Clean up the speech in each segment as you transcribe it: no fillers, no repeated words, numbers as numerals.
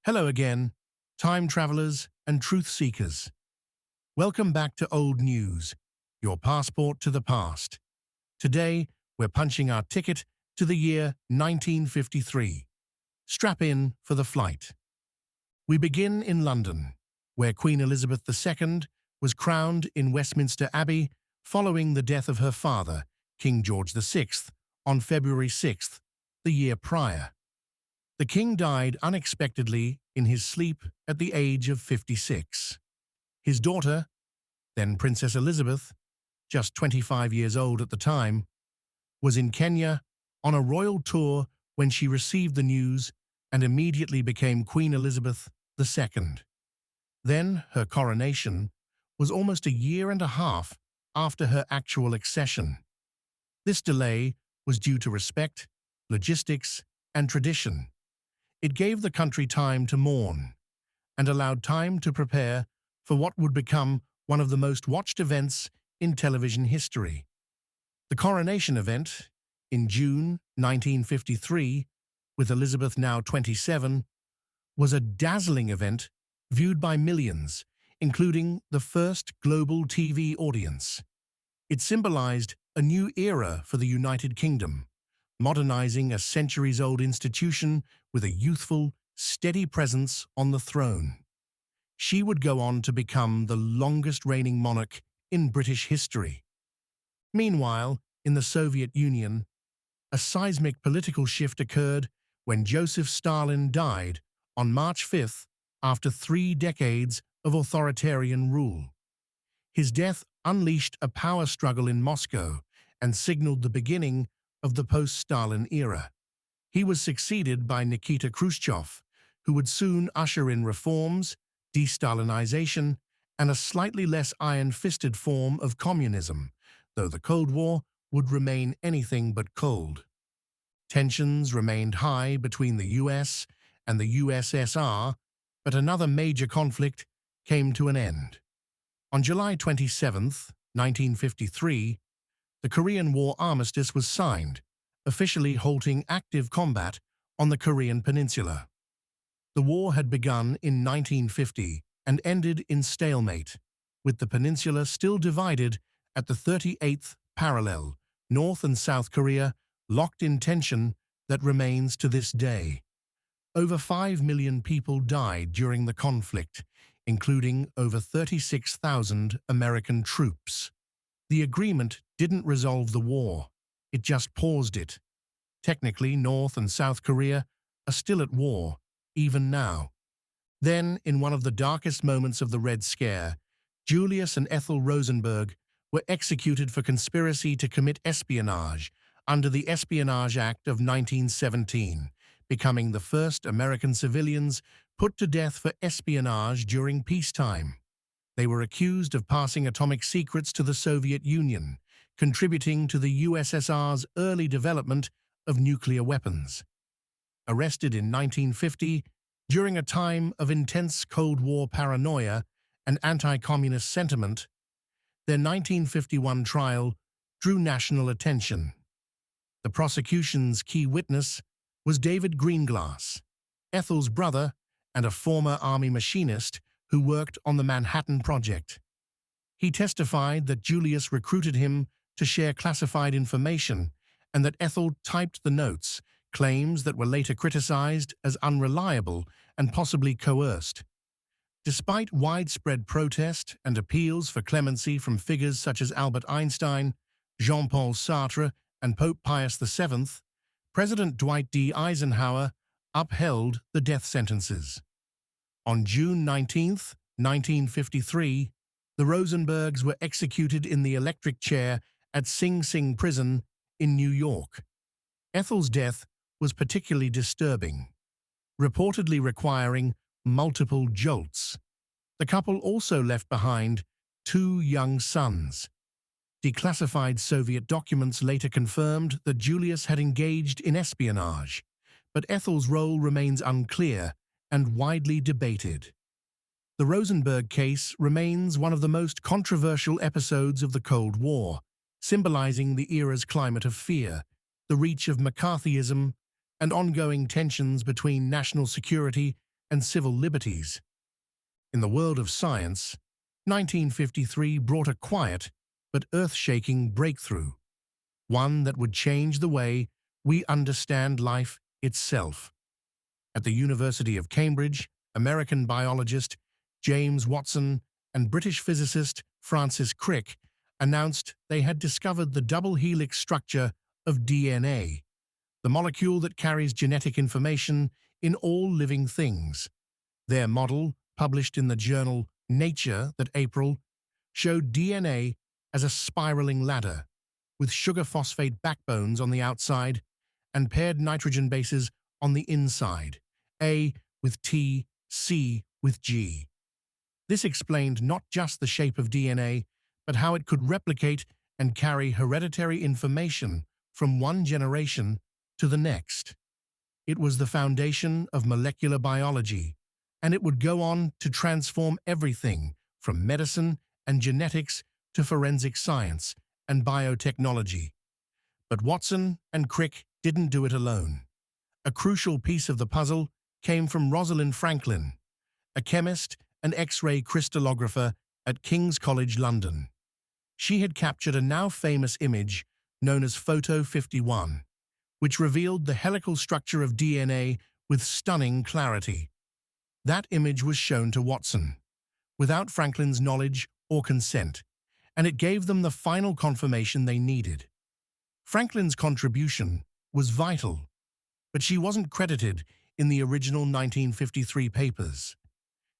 Hello again, time travelers and truth seekers. Welcome back to Old News, your passport to the past. Today, we're punching our ticket to the year 1953. Strap in for the flight. We begin in London, where Queen Elizabeth II was crowned in Westminster Abbey following the death of her father, King George VI, on February 6th, the year prior. The king died unexpectedly in his sleep at the age of 56. His daughter, then Princess Elizabeth, just 25 years old at the time, was in Kenya on a royal tour when she received the news and immediately became Queen Elizabeth II. Then her coronation was almost a year and a half after her actual accession. This delay was due to respect, logistics, and tradition. It gave the country time to mourn and allowed time to prepare for what would become one of the most watched events in television history. The coronation event, in June 1953, with Elizabeth now 27, was a dazzling event viewed by millions, including the first global TV audience. It symbolized a new era for the United Kingdom, modernizing a centuries-old institution with a youthful, steady presence on the throne. She would go on to become the longest-reigning monarch in British history. Meanwhile, in the Soviet Union, a seismic political shift occurred when Joseph Stalin died on March 5th after 3 decades of authoritarian rule. His death unleashed a power struggle in Moscow and signaled the beginning of the post-Stalin era. He was succeeded by Nikita Khrushchev, who would soon usher in reforms, de-Stalinization, and a slightly less iron-fisted form of communism, though the Cold War would remain anything but cold. Tensions remained high between the US and the USSR, but another major conflict came to an end. On July 27, 1953, the Korean War armistice was signed, officially halting active combat on the Korean peninsula. The war had begun in 1950 and ended in stalemate, with the peninsula still divided at the 38th parallel, North and South Korea locked in tension that remains to this day. Over 5 million people died during the conflict, including over 36,000 American troops. The agreement didn't resolve the war, it just paused it. Technically, North and South Korea are still at war, even now. Then, in one of the darkest moments of the Red Scare, Julius and Ethel Rosenberg were executed for conspiracy to commit espionage under the Espionage Act of 1917, becoming the first American civilians put to death for espionage during peacetime. They were accused of passing atomic secrets to the Soviet Union, contributing to the USSR's early development of nuclear weapons. Arrested in 1950, during a time of intense Cold War paranoia and anti-communist sentiment, their 1951 trial drew national attention. The prosecution's key witness was David Greenglass, Ethel's brother and a former army machinist who worked on the Manhattan Project. He testified that Julius recruited him to share classified information and that Ethel typed the notes, claims that were later criticized as unreliable and possibly coerced. Despite widespread protest and appeals for clemency from figures such as Albert Einstein, Jean-Paul Sartre, and Pope Pius VII, President Dwight D. Eisenhower upheld the death sentences. On June 19, 1953, the Rosenbergs were executed in the electric chair at Sing Sing Prison in New York. Ethel's death was particularly disturbing, reportedly requiring multiple jolts. The couple also left behind 2 young sons. Declassified Soviet documents later confirmed that Julius had engaged in espionage, but Ethel's role remains unclear and widely debated. The Rosenberg case remains one of the most controversial episodes of the Cold War, symbolizing the era's climate of fear, the reach of McCarthyism, and ongoing tensions between national security and civil liberties. In the world of science, 1953 brought a quiet but earth-shaking breakthrough, one that would change the way we understand life itself. At the University of Cambridge, American biologist James Watson and British physicist Francis Crick announced they had discovered the double helix structure of DNA, the molecule that carries genetic information in all living things. Their model, published in the journal Nature that April, showed DNA as a spiraling ladder, with sugar phosphate backbones on the outside and paired nitrogen bases on the inside, A with T, C with G. This explained not just the shape of DNA, but how it could replicate and carry hereditary information from one generation to the next. It was the foundation of molecular biology, and it would go on to transform everything from medicine and genetics to forensic science and biotechnology. But Watson and Crick didn't do it alone. A crucial piece of the puzzle came from Rosalind Franklin, a chemist and X-ray crystallographer at King's College London. She had captured a now famous image known as Photo 51, which revealed the helical structure of DNA with stunning clarity. That image was shown to Watson, without Franklin's knowledge or consent, and it gave them the final confirmation they needed. Franklin's contribution was vital, but she wasn't credited in the original 1953 papers.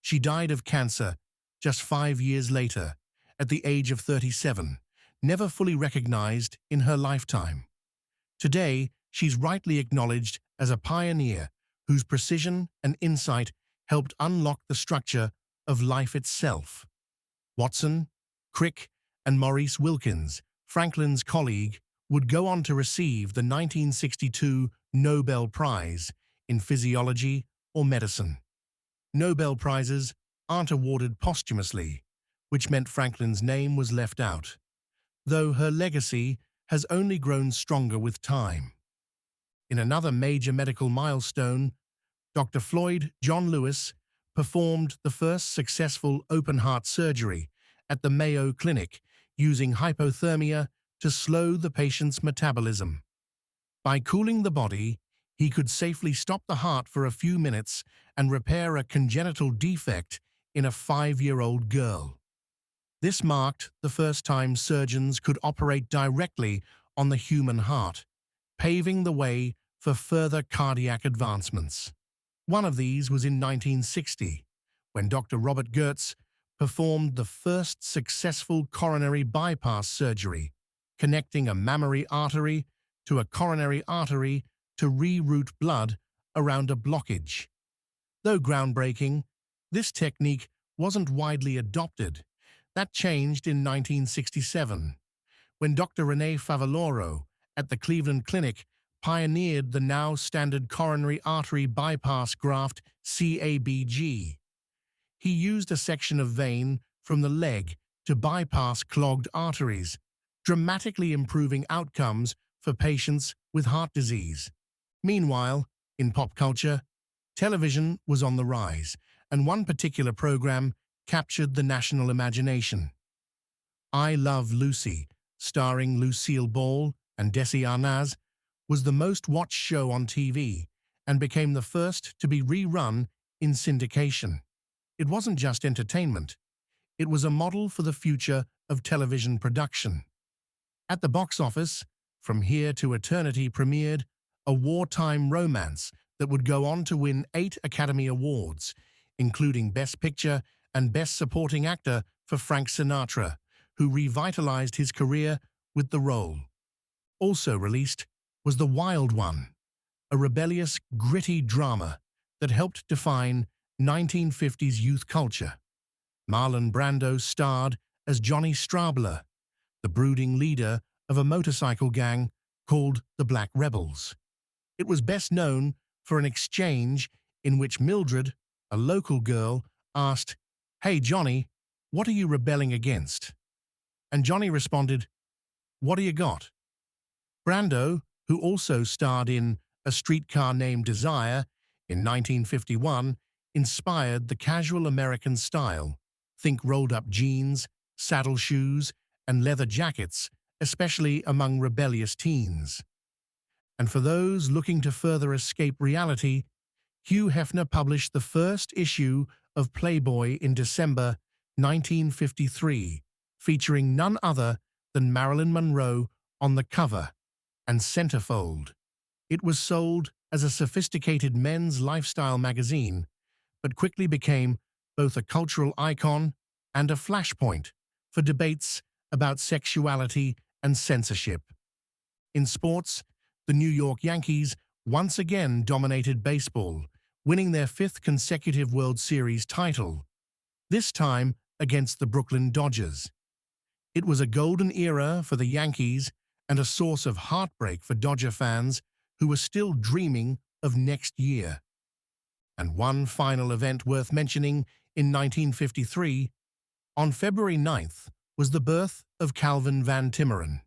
She died of cancer just 5 years later, at the age of 37, never fully recognized in her lifetime. Today, she's rightly acknowledged as a pioneer whose precision and insight helped unlock the structure of life itself. Watson, Crick, and Maurice Wilkins, Franklin's colleague, would go on to receive the 1962 Nobel Prize in Physiology or Medicine. Nobel Prizes aren't awarded posthumously, which meant Franklin's name was left out, though her legacy has only grown stronger with time. In another major medical milestone, Dr. Floyd John Lewis performed the first successful open-heart surgery at the Mayo Clinic using hypothermia to slow the patient's metabolism. By cooling the body, he could safely stop the heart for a few minutes and repair a congenital defect in a 5-year-old girl. This marked the first time surgeons could operate directly on the human heart, paving the way for further cardiac advancements. One of these was in 1960, when Dr. Robert Goetz performed the first successful coronary bypass surgery, connecting a mammary artery to a coronary artery to reroute blood around a blockage. Though groundbreaking, this technique wasn't widely adopted. That changed in 1967, when Dr. René Favaloro at the Cleveland Clinic pioneered the now standard coronary artery bypass graft CABG. He used a section of vein from the leg to bypass clogged arteries, dramatically improving outcomes for patients with heart disease. Meanwhile, in pop culture, television was on the rise, and one particular program captured the national imagination. I Love Lucy, starring Lucille Ball and Desi Arnaz, was the most watched show on TV and became the first to be rerun in syndication. It wasn't just entertainment. It was a model for the future of television production. At the box office, From Here to Eternity premiered a wartime romance that would go on to win 8 Academy Awards, including Best Picture and Best Supporting Actor for Frank Sinatra, who revitalized his career with the role. Also released was The Wild One, a rebellious, gritty drama that helped define 1950s youth culture. Marlon Brando starred as Johnny Strabler, the brooding leader of a motorcycle gang called the Black Rebels. It was best known for an exchange in which Mildred, a local girl, asked, "Hey Johnny, what are you rebelling against?" And Johnny responded, "What do you got?" Brando, who also starred in A Streetcar Named Desire in 1951, inspired the casual American style. Think rolled-up jeans, saddle shoes, and leather jackets, especially among rebellious teens. And for those looking to further escape reality, Hugh Hefner published the first issue of Playboy in December 1953, featuring none other than Marilyn Monroe on the cover and centerfold. It was sold as a sophisticated men's lifestyle magazine, but quickly became both a cultural icon and a flashpoint for debates about sexuality and censorship. In sports, the New York Yankees once again dominated baseball, winning their fifth consecutive World Series title, this time against the Brooklyn Dodgers. It was a golden era for the Yankees and a source of heartbreak for Dodger fans who were still dreaming of next year. And one final event worth mentioning in 1953, on February 9th, was the birth of Calvin Van Timmeren,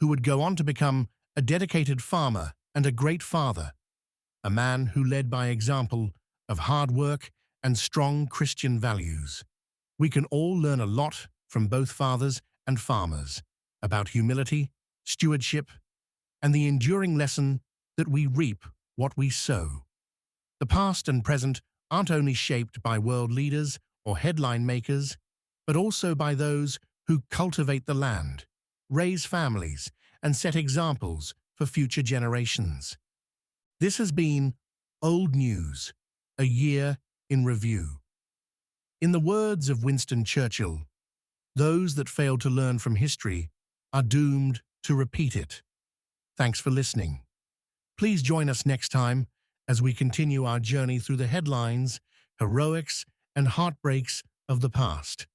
who would go on to become a dedicated farmer and a great father, a man who led by example of hard work and strong Christian values. We can all learn a lot from both fathers and farmers about humility, stewardship, and the enduring lesson that we reap what we sow. The past and present aren't only shaped by world leaders or headline makers, but also by those who cultivate the land, raise families, and set examples for future generations. This has been Old News, a year in review. In the words of Winston Churchill, those that fail to learn from history are doomed to repeat it. Thanks for listening. Please join us next time as we continue our journey through the headlines, heroics, and heartbreaks of the past.